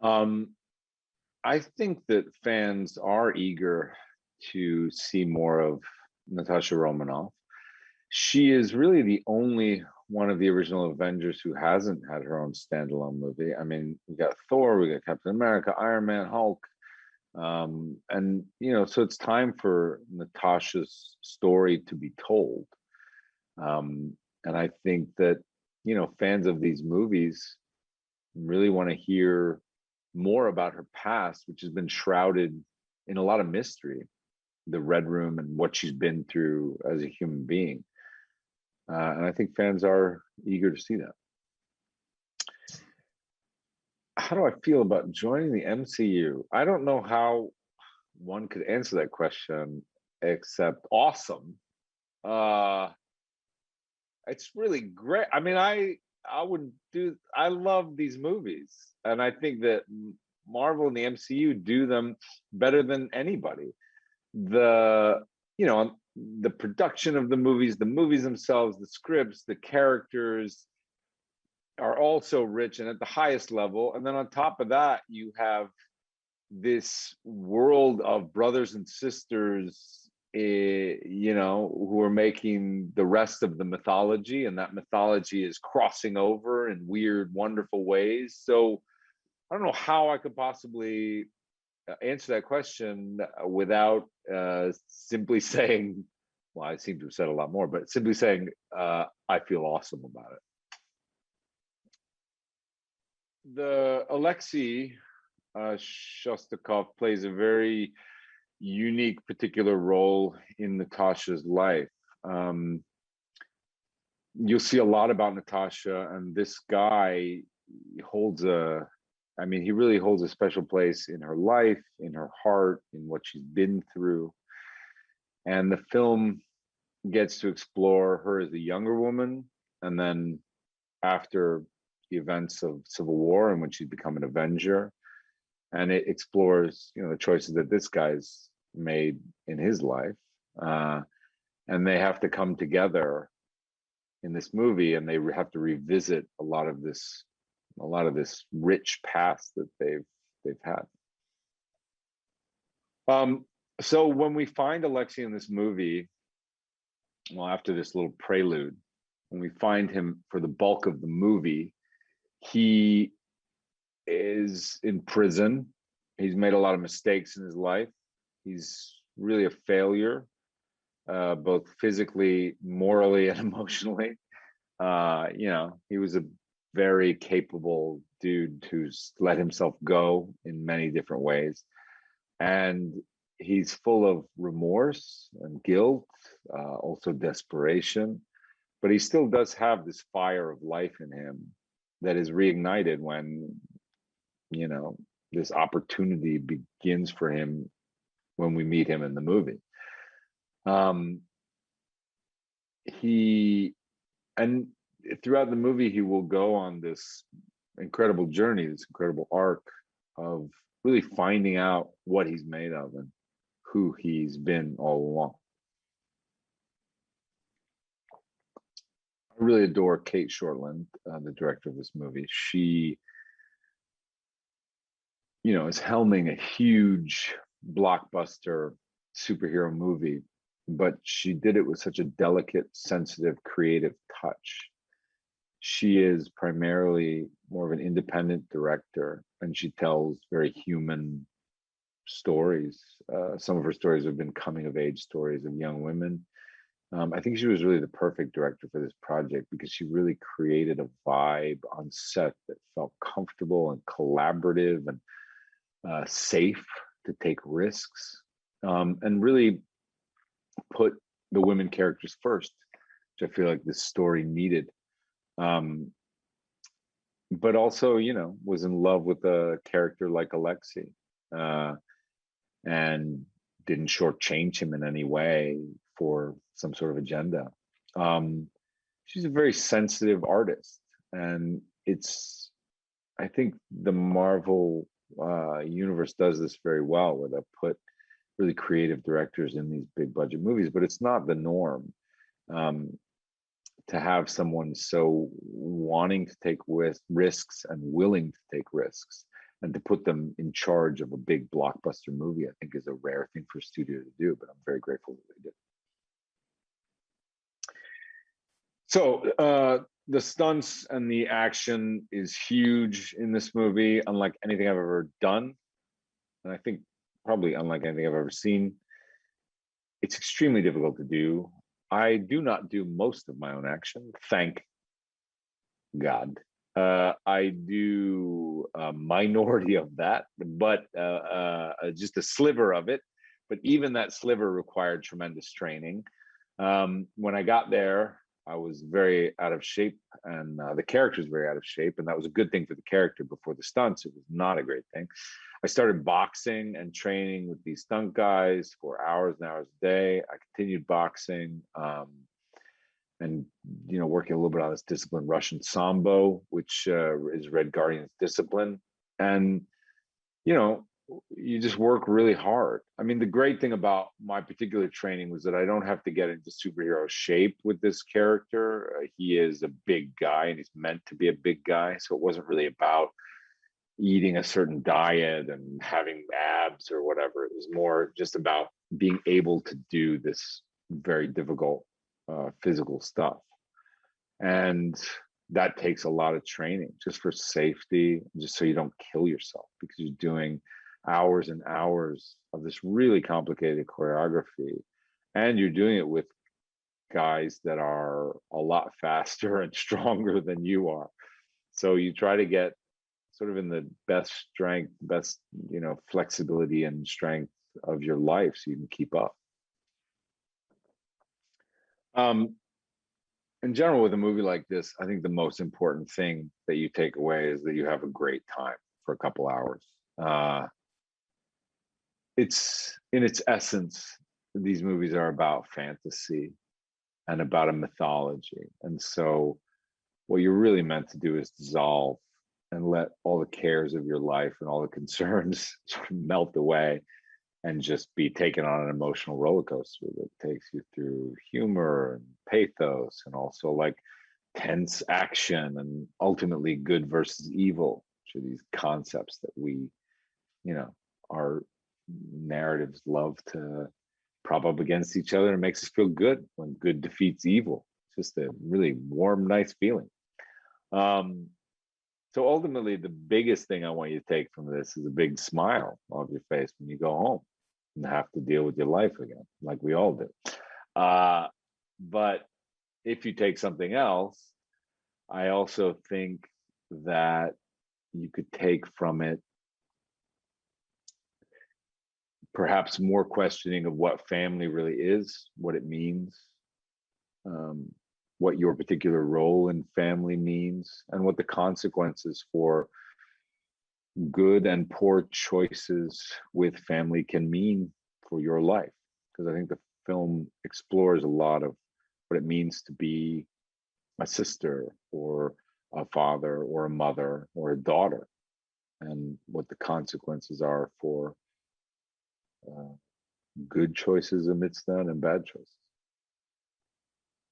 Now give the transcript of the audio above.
Um, I think that fans are eager to see more of Natasha Romanoff. She is really the only one of the original Avengers who hasn't had her own standalone movie. I mean, we got Thor, we got Captain America, Iron Man, Hulk, and so it's time for Natasha's story to be told. And I think that fans of these movies really want to hear more about her past, which has been shrouded in a lot of mystery, the Red Room and what she's been through as a human being. And I think fans are eager to see that. How do I feel about joining the MCU? I don't know how one could answer that question except awesome. Uh, it's really great. I mean, I love these movies, and I think that Marvel and the MCU do them better than anybody. The production of the movies themselves, the scripts, the characters are also rich and at the highest level. And then on top of that, you have this world of brothers and sisters, who are making the rest of the mythology, and that mythology is crossing over in weird, wonderful ways. So I don't know how I could possibly answer that question without simply saying, well, I seem to have said a lot more, but simply saying I feel awesome about it. The Alexei Shostakov plays a very unique, particular role in Natasha's life. You'll see a lot about Natasha, and this guy he really holds a special place in her life, in her heart, in what she's been through. And the film gets to explore her as a younger woman, and then after the events of Civil War and when she's become an Avenger. And it explores, the choices that this guy's made in his life. And they have to come together in this movie, and they have to revisit a lot of this rich past that they've had. So when we find Alexei in this movie, well, after this little prelude, when we find him for the bulk of the movie, he is in prison. He's made a lot of mistakes in his life. He's really a failure, both physically, morally, and emotionally. He was a very capable dude who's let himself go in many different ways. And he's full of remorse and guilt, also desperation. But he still does have this fire of life in him that is reignited when, this opportunity begins for him when we meet him in the movie. And throughout the movie, he will go on this incredible journey, this incredible arc of really finding out what he's made of and who he's been all along. I really adore Kate Shortland, the director of this movie. She, is helming a huge blockbuster superhero movie, but she did it with such a delicate, sensitive, creative touch. She is primarily more of an independent director, and she tells very human stories. Some of her stories have been coming of age stories of young women. I think she was really the perfect director for this project because she really created a vibe on set that felt comfortable and collaborative and safe to take risks, and really put the women characters first, which I feel like this story needed. But also, was in love with a character like Alexei, and didn't shortchange him in any way for some sort of agenda. She's a very sensitive artist, and I think the Marvel universe does this very well, where they put really creative directors in these big budget movies, but it's not the norm. To have someone so wanting to take risks and willing to take risks and to put them in charge of a big blockbuster movie, I think is a rare thing for a studio to do, but I'm very grateful that they did. So the stunts and the action is huge in this movie, unlike anything I've ever done. And I think probably unlike anything I've ever seen. It's extremely difficult to do. I do not do most of my own action, thank God. I do a minority of that, but just a sliver of it. But even that sliver required tremendous training. When I got there, I was very out of shape, and the character was very out of shape, and that was a good thing for the character. Before the stunts, it was not a great thing. I started boxing and training with these stunt guys for hours and hours a day. I continued boxing, and working a little bit on this discipline, Russian Sambo, which is Red Guardian's discipline, and you just work really hard. I mean, the great thing about my particular training was that I don't have to get into superhero shape with this character. He is a big guy, and he's meant to be a big guy. So it wasn't really about eating a certain diet and having abs or whatever. It was more just about being able to do this very difficult physical stuff. And that takes a lot of training just for safety, just so you don't kill yourself, because you're doing hours and hours of this really complicated choreography, and you're doing it with guys that are a lot faster and stronger than you are. So you try to get sort of in the best strength, best flexibility and strength of your life, so you can keep up. In general, with a movie like this, I think the most important thing that you take away is that you have a great time for a couple hours. It's in its essence, these movies are about fantasy and about a mythology. And so what you're really meant to do is dissolve and let all the cares of your life and all the concerns sort of melt away, and just be taken on an emotional roller coaster that takes you through humor and pathos, and also like tense action, and ultimately good versus evil, which are these concepts that we, our narratives love to prop up against each other, and makes us feel good when good defeats evil. It's just a really warm, nice feeling. So ultimately, the biggest thing I want you to take from this is a big smile off your face when you go home and have to deal with your life again, like we all do. But if you take something else, I also think that you could take from it perhaps more questioning of what family really is, what it means, what your particular role in family means, and what the consequences for good and poor choices with family can mean for your life. Because I think the film explores a lot of what it means to be a sister or a father or a mother or a daughter, and what the consequences are for good choices amidst that and bad choices.